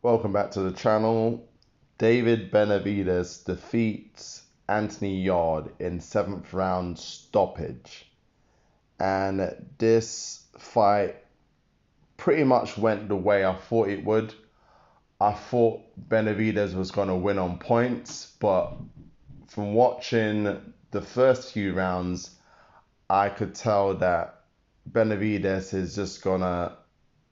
Welcome back to the channel. David Benavidez defeats Anthony Yarde in 7th round stoppage. And this fight pretty much went the way I thought it would. I thought Benavidez was going to win on points, but from watching the first few rounds, I could tell that Benavidez is just going to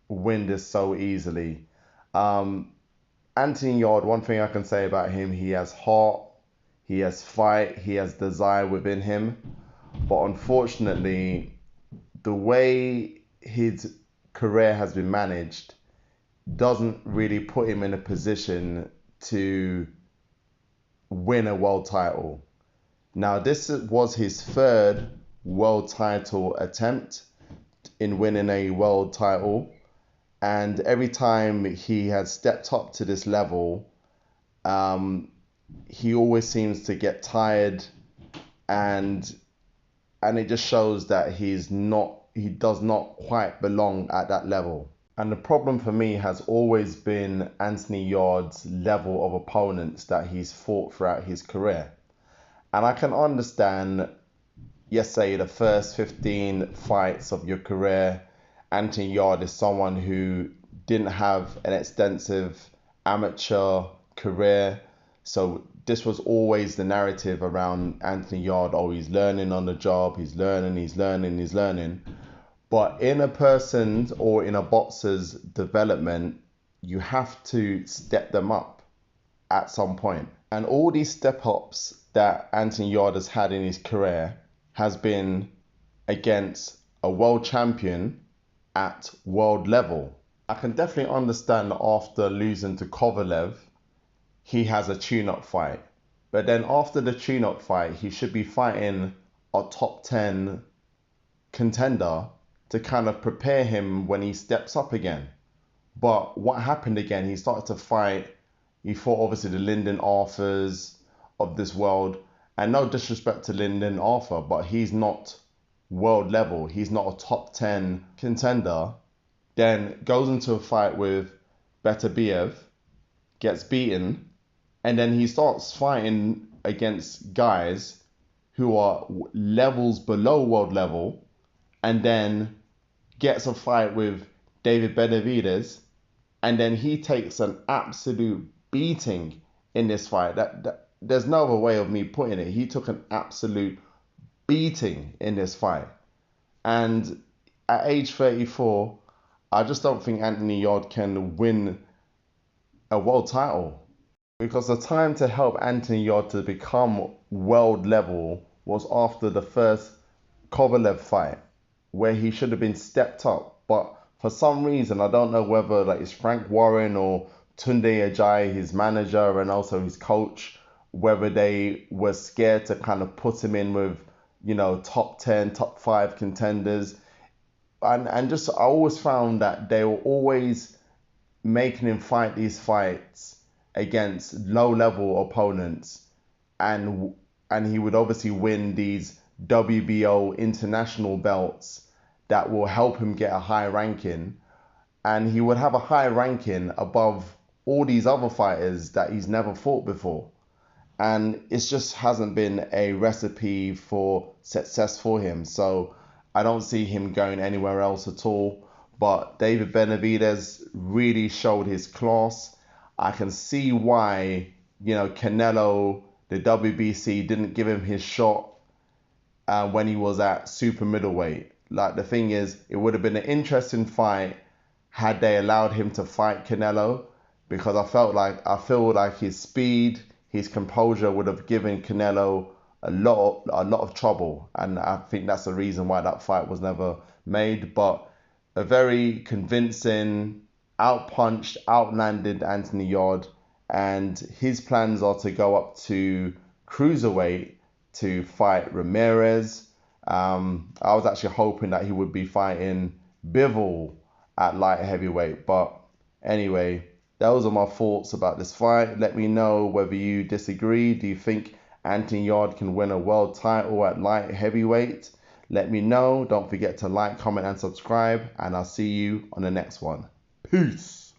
win this so easily. Anthony Yarde, one thing I can say about him, he has heart, he has fight, he has desire within him. But unfortunately, the way his career has been managed doesn't really put him in a position to win a world title. Now, this was his third world title attempt in winning a world title. And every time he has stepped up to this level, he always seems to get tired, and it just shows that he does not quite belong at that level. And the problem for me has always been Anthony Yarde's level of opponents that he's fought throughout his career. And I can understand, yes, say the first 15 fights of your career, Anthony Yarde is someone who didn't have an extensive amateur career. So this was always the narrative around Anthony Yarde. Oh, he's learning on the job. He's learning. But in a person's or in a boxer's development, you have to step them up at some point. And all these step ups that Anthony Yarde has had in his career has been against a world champion at world level. I can definitely understand that after losing to Kovalev, he has a tune-up fight. But then after the tune-up fight, he should be fighting a top 10 contender to kind of prepare him when he steps up again. But what happened again, he started to fight, he fought obviously the Lyndon Arthurs of this world. And no disrespect to Lyndon Arthur, but he's not world level. He's not a top 10 contender. Then goes into a fight with Benavidez, gets beaten, and then he starts fighting against guys who are levels below world level, and then gets a fight with David Benavidez, and then he takes an absolute beating in this fight. There's no other way of me putting it. He took an absolute beating in this fight. And at age 34, I just don't think Anthony Yarde can win a world title. Because the time to help Anthony Yarde to become world level was after the first Kovalev fight, where he should have been stepped up. But for some reason, I don't know whether it's Frank Warren or Tunde Ajayi, his manager, and also his coach, whether they were scared to kind of put him in with, top 10, top 5 contenders. And just, I always found that they were always making him fight these fights against low-level opponents. And he would obviously win these WBO international belts that will help him get a high ranking. And he would have a high ranking above all these other fighters that he's never fought before. And it just hasn't been a recipe for success for him. So I don't see him going anywhere else at all. But David Benavidez really showed his class. I can see why, Canelo, the WBC, didn't give him his shot when he was at super middleweight. The thing is, it would have been an interesting fight had they allowed him to fight Canelo, because I feel like his speed, his composure would have given Canelo a lot of trouble, and I think that's the reason why that fight was never made. But a very convincing, outpunched, outlanded Anthony Yarde, and his plans are to go up to cruiserweight to fight Ramirez. I was actually hoping that he would be fighting Bivol at light heavyweight, but anyway, those are my thoughts about this fight. Let me know whether you disagree. Do you think Anthony Yarde can win a world title at light heavyweight? Let me know. Don't forget to like, comment, and subscribe, and I'll see you on the next one. Peace.